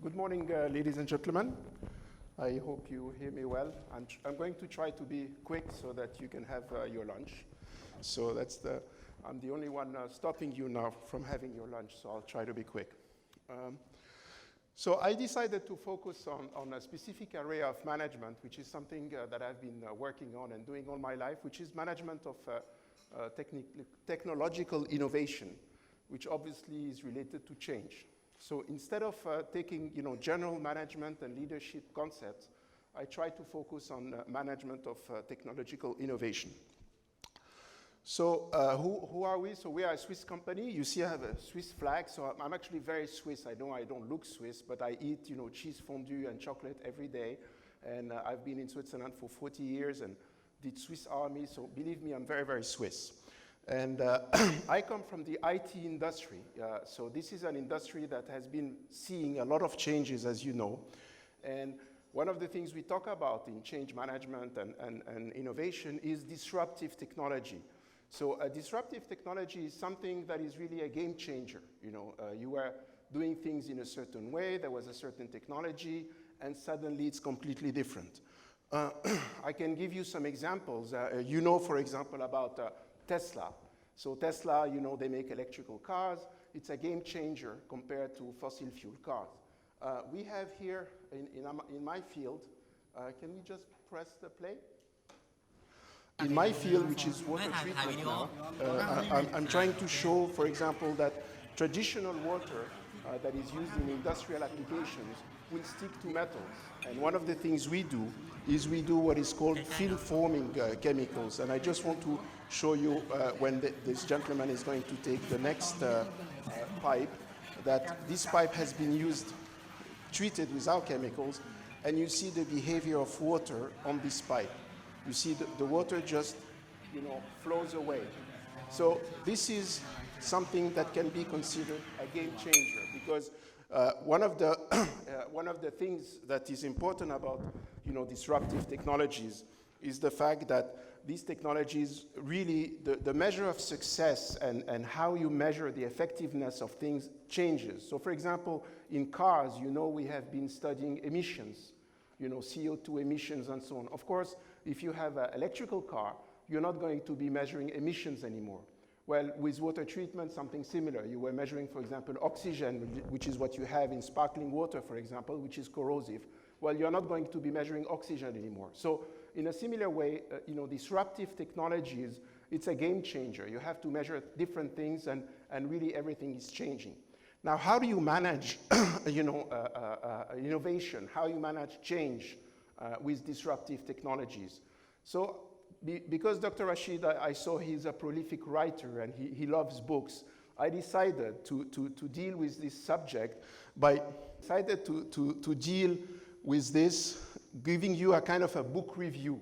Good morning, ladies and gentlemen. I hope you hear me well. I'm going to try to be quick so that you can have your lunch. So I'm the only one stopping you now from having your lunch, so I'll try to be quick. So I decided to focus on a specific area of management, which is something that I've been working on and doing all my life, which is management of technological innovation, which obviously is related to change. So instead of taking general management and leadership concepts, I try to focus on management of technological innovation. So who are we? So we are a Swiss company. You see I have a Swiss flag, so I'm actually very Swiss. I know I don't look Swiss, but I eat cheese fondue and chocolate every day. And I've been in Switzerland for 40 years and did Swiss Army, so believe me, I'm very, very Swiss. And I come from the IT industry. So this is an industry that has been seeing a lot of changes, as you know. And one of the things we talk about in change management and innovation is disruptive technology. So a disruptive technology is something that is really a game changer. You were doing things in a certain way, there was a certain technology, and suddenly it's completely different. I can give you some examples. For example, about Tesla. So Tesla, they make electrical cars. It's a game changer compared to fossil fuel cars. We have here in my field, can we just press the play? In my field, which is water treatment now, I'm trying to show, for example, that traditional water that is used in industrial applications will stick to metals. And one of the things we do is we do what is called film-forming chemicals. And I just want to show you when this gentleman is going to take the next pipe, that this pipe has been treated with our chemicals, and you see the behavior of water on this pipe. You see the water just, flows away. So this is something that can be considered a game changer, because one of the things that is important about disruptive technologies is the fact that these technologies really, the measure of success and how you measure the effectiveness of things changes. So for example, in cars, we have been studying emissions, CO2 emissions and so on. Of course, if you have an electrical car, you're not going to be measuring emissions anymore. Well, with water treatment, something similar. You were measuring, for example, oxygen, which is what you have in sparkling water, for example, which is corrosive. Well, you're not going to be measuring oxygen anymore. So in a similar way, disruptive technologies, it's a game changer. You have to measure different things, and really everything is changing. Now, how do you manage innovation? How you manage change with disruptive technologies? So because Dr. Rashid, I saw he's a prolific writer and he loves books, I decided to deal with this subject to deal with this, giving you a kind of a book review.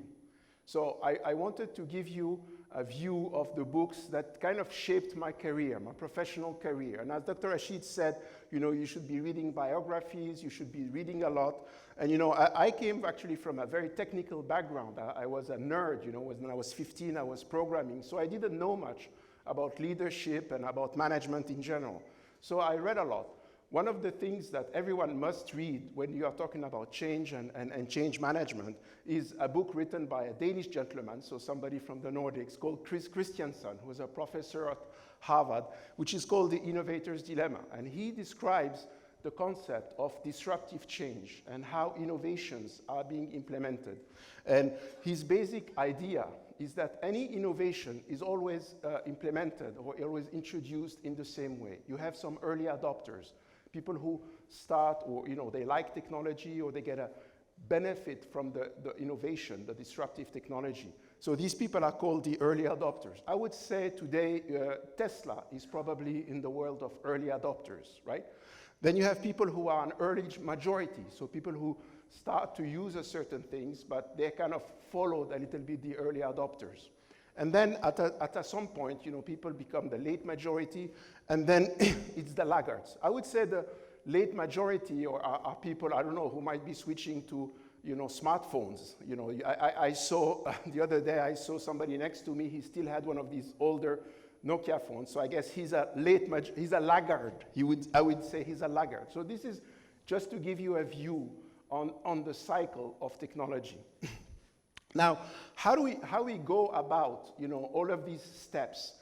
So I wanted to give you a view of the books that kind of shaped my career, my professional career. And as Dr. Rashid said, you should be reading biographies, you should be reading a lot. And I came actually from a very technical background. I was a nerd, when I was 15, I was programming. So I didn't know much about leadership and about management in general. So I read a lot. One of the things that everyone must read when you are talking about change and change management is a book written by a Danish gentleman, so somebody from the Nordics, called Chris Christiansen, who is a professor at Harvard, which is called The Innovator's Dilemma. And he describes the concept of disruptive change and how innovations are being implemented. And his basic idea is that any innovation is always implemented or always introduced in the same way. You have some early adopters, people who start, or they like technology, or they get a benefit from the innovation, the disruptive technology. So these people are called the early adopters. I would say today Tesla is probably in the world of early adopters, right? Then you have people who are an early majority, so people who start to use certain things, but they kind of followed a little bit the early adopters. And then at some point, people become the late majority, and then it's the laggards. I would say the late majority are people, I don't know, who might be switching to smartphones. I saw, the other day, I saw somebody next to me, he still had one of these older Nokia phones, so I guess he's a laggard. I would say he's a laggard. So this is just to give you a view on the cycle of technology. Now, how we go about, all of these steps,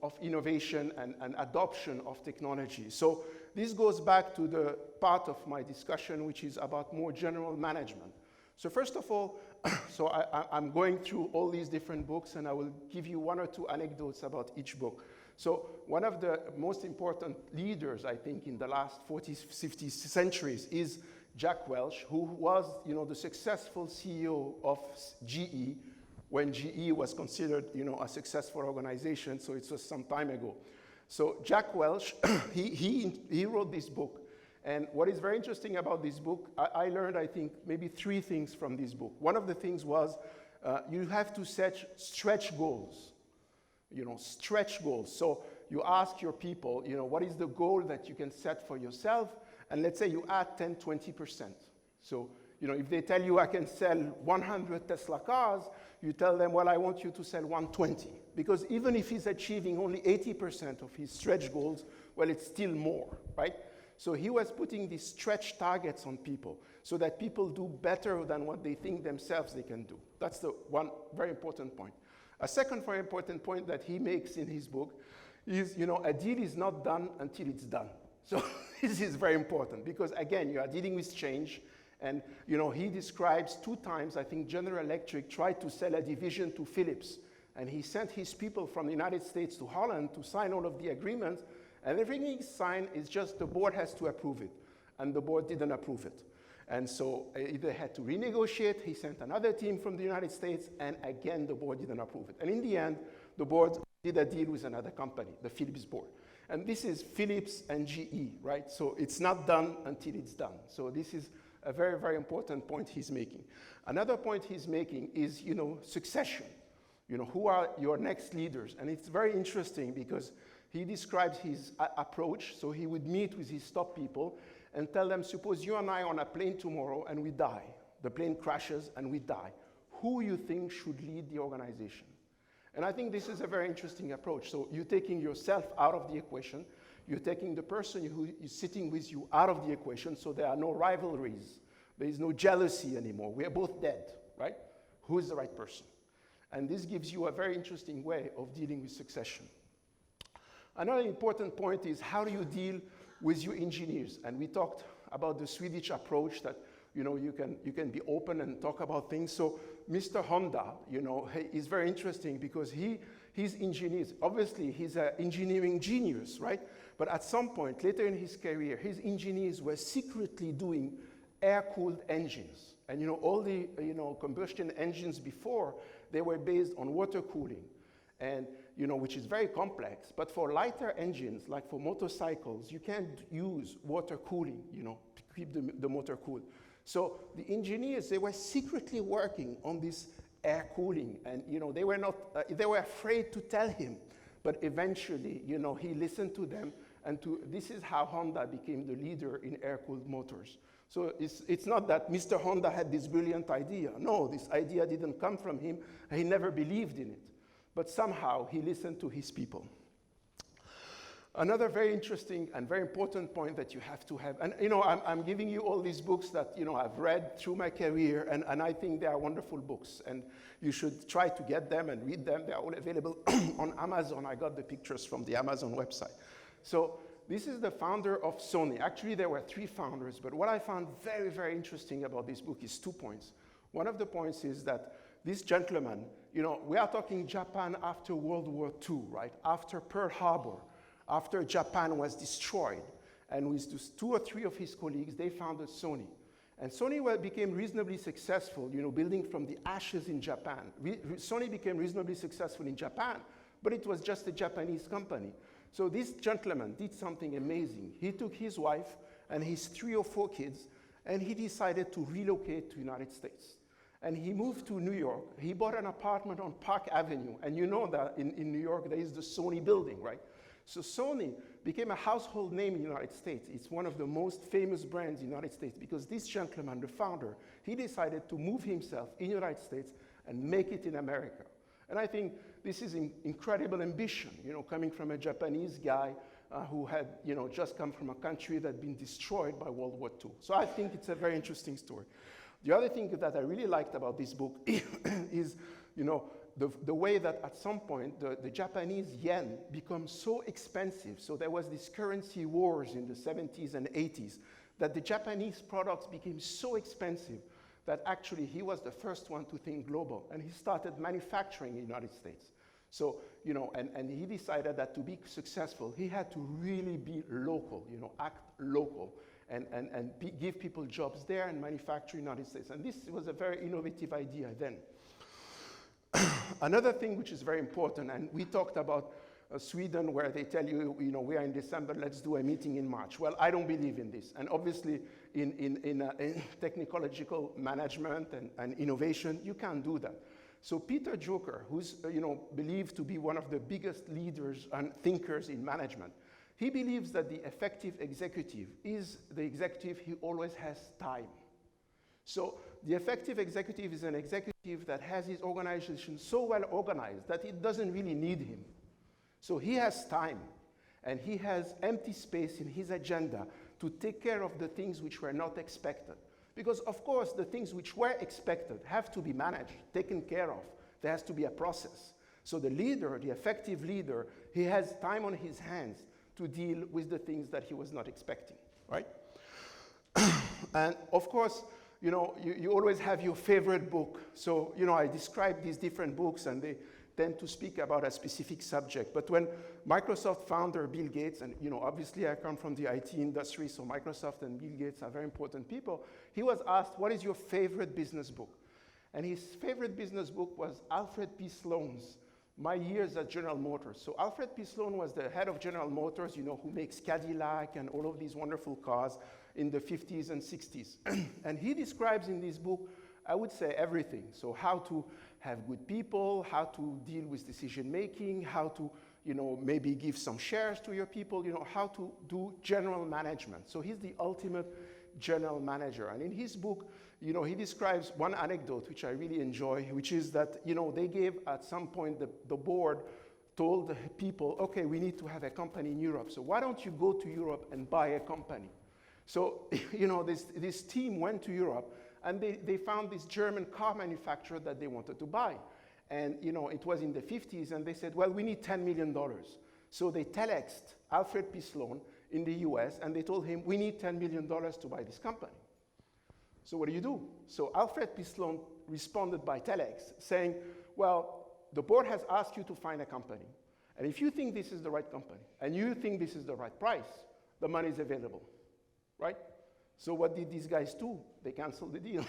of innovation and adoption of technology? So this goes back to the part of my discussion, which is about more general management. So first of all, so I'm going through all these different books, and I will give you one or two anecdotes about each book. So one of the most important leaders, I think, in the last 40, 50 centuries is Jack Welch, who was, the successful CEO of GE when GE was considered, a successful organization. So it was some time ago. So Jack Welch, he wrote this book. And what is very interesting about this book, I learned, I think, maybe 3 things from this book. One of the things was you have to set stretch goals. Stretch goals. So you ask your people, what is the goal that you can set for yourself? And let's say you add 10, 20%. So, if they tell you I can sell 100 Tesla cars, you tell them, well, I want you to sell 120. Because even if he's achieving only 80% of his stretch goals, well, it's still more, right? So he was putting these stretch targets on people so that people do better than what they think themselves they can do. That's the one very important point. A second very important point that he makes in his book is, a deal is not done until it's done. So this is very important because, again, you are dealing with change. And, he describes 2 times, I think General Electric tried to sell a division to Philips. And he sent his people from the United States to Holland to sign all of the agreements. And everything he signed is just the board has to approve it. And the board didn't approve it. And so they had to renegotiate. He sent another team from the United States. And again, the board didn't approve it. And in the end, the board did a deal with another company, the Philips board. And this is Philips and GE, right? So it's not done until it's done. So this is a very, very important point he's making. Another point he's making is, succession. Who are your next leaders? And it's very interesting because he describes his approach. So he would meet with his top people and tell them, suppose you and I are on a plane tomorrow and we die. The plane crashes and we die. Who you think should lead the organization? And I think this is a very interesting approach. So you're taking yourself out of the equation. You're taking the person who is sitting with you out of the equation, so there are no rivalries. There is no jealousy anymore. We are both dead, right? Who is the right person? And this gives you a very interesting way of dealing with succession. Another important point is how do you deal with your engineers? And we talked about the Swedish approach that you can be open and talk about things. So Mr. Honda, is very interesting because his engineers, obviously he's an engineering genius, right? But at some point later in his career, his engineers were secretly doing air-cooled engines. And all the combustion engines before, they were based on water cooling, and which is very complex. But for lighter engines, like for motorcycles, you can't use water cooling, to keep the motor cool. So the engineers, they were secretly working on this air cooling, and they were not, they were afraid to tell him, but eventually, he listened to them, and this is how Honda became the leader in air-cooled motors. So it's not that Mr. Honda had this brilliant idea. No, this idea didn't come from him. He never believed in it, but somehow he listened to his people. Another very interesting and very important point that you have to have, and I'm giving you all these books that I've read through my career, and I think they are wonderful books, and you should try to get them and read them. They're all available on Amazon. I got the pictures from the Amazon website. So this is the founder of Sony. Actually, there were 3 founders, but what I found very, very interesting about this book is 2 points. One of the points is that this gentleman, we are talking Japan after World War II, right? After Pearl Harbor. After Japan was destroyed, and with just 2 or 3 of his colleagues, they founded Sony. And Sony became reasonably successful, building from the ashes in Japan. Sony became reasonably successful in Japan, but it was just a Japanese company. So this gentleman did something amazing. He took his wife and his 3 or 4 kids, and he decided to relocate to the United States. And he moved to New York. He bought an apartment on Park Avenue. And you know that in New York, there is the Sony building, right? So Sony became a household name in the United States. It's one of the most famous brands in the United States because this gentleman, the founder, he decided to move himself in the United States and make it in America. And I think this is incredible ambition, coming from a Japanese guy, who had just come from a country that had been destroyed by World War II. So I think it's a very interesting story. The other thing that I really liked about this book is the way that at some point the Japanese yen becomes so expensive. So there was this currency wars in the 70s and 80s that the Japanese products became so expensive that actually he was the first one to think global, and he started manufacturing in the United States. So, and he decided that to be successful, he had to really be local, act local, and give people jobs there and manufacture in the United States. And this was a very innovative idea then. Another thing which is very important, and we talked about Sweden, where they tell you, we are in December, let's do a meeting in March. Well, I don't believe in this. And obviously, in technological management and innovation, you can't do that. So Peter Drucker, who's believed to be one of the biggest leaders and thinkers in management, he believes that the effective executive is the executive who always has time. So the effective executive is an executive that has his organization so well organized that it doesn't really need him. So he has time, and he has empty space in his agenda to take care of the things which were not expected. Because, of course, the things which were expected have to be managed, taken care of. There has to be a process. So the leader, the effective leader, he has time on his hands to deal with the things that he was not expecting, right? And, of course, you always have your favorite book. So, I describe these different books, and they tend to speak about a specific subject. But when Microsoft founder Bill Gates, and obviously I come from the IT industry, so Microsoft and Bill Gates are very important people, he was asked, what is your favorite business book? And his favorite business book was Alfred P. Sloan's My Years at General Motors. So Alfred P. Sloan was the head of General Motors, who makes Cadillac and all of these wonderful cars in the 50s and 60s. And he describes in this book, I would say, everything. So how to have good people, how to deal with decision making, how to maybe give some shares to your people, how to do general management. So he's the ultimate general manager. And in his book, he describes one anecdote which I really enjoy, which is that they gave at some point, the board told the people, okay, we need to have a company in Europe, so why don't you go to Europe and buy a company? So this team went to Europe, and they found this German car manufacturer that they wanted to buy. And it was in the 50s, and they said, well, we need $10 million. So they telexed Alfred P. Sloan in the US, and they told him, we need $10 million to buy this company. So what do? So Alfred P. Sloan responded by telex, saying, well, the board has asked you to find a company. And if you think this is the right company, and you think this is the right price, the money is available, right? So what did these guys do? They canceled the deal.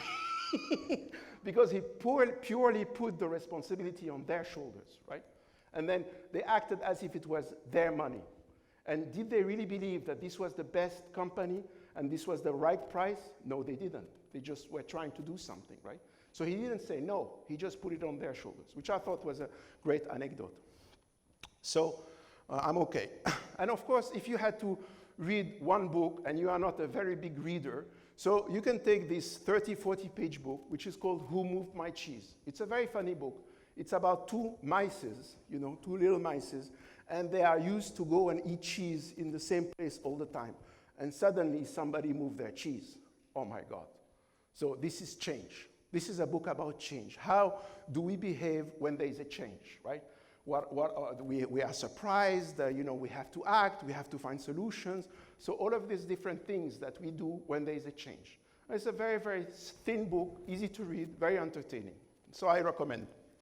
Because he purely put the responsibility on their shoulders, right? And then they acted as if it was their money. And did they really believe that this was the best company and this was the right price? No, they didn't. They just were trying to do something, right? So he didn't say no. He just put it on their shoulders, which I thought was a great anecdote. So I'm okay. And of course, if you had to read one book and you are not a very big reader, so you can take this 30, 40-page book, which is called Who Moved My Cheese? It's a very funny book. It's about two mices, two little mices, and they are used to go and eat cheese in the same place all the time. And suddenly somebody moved their cheese. Oh my God. So this is change. This is a book about change. How do we behave when there is a change, right? We are surprised, we have to act, we have to find solutions. So all of these different things that we do when there is a change. It's a very, very thin book, easy to read, very entertaining. So I recommend it.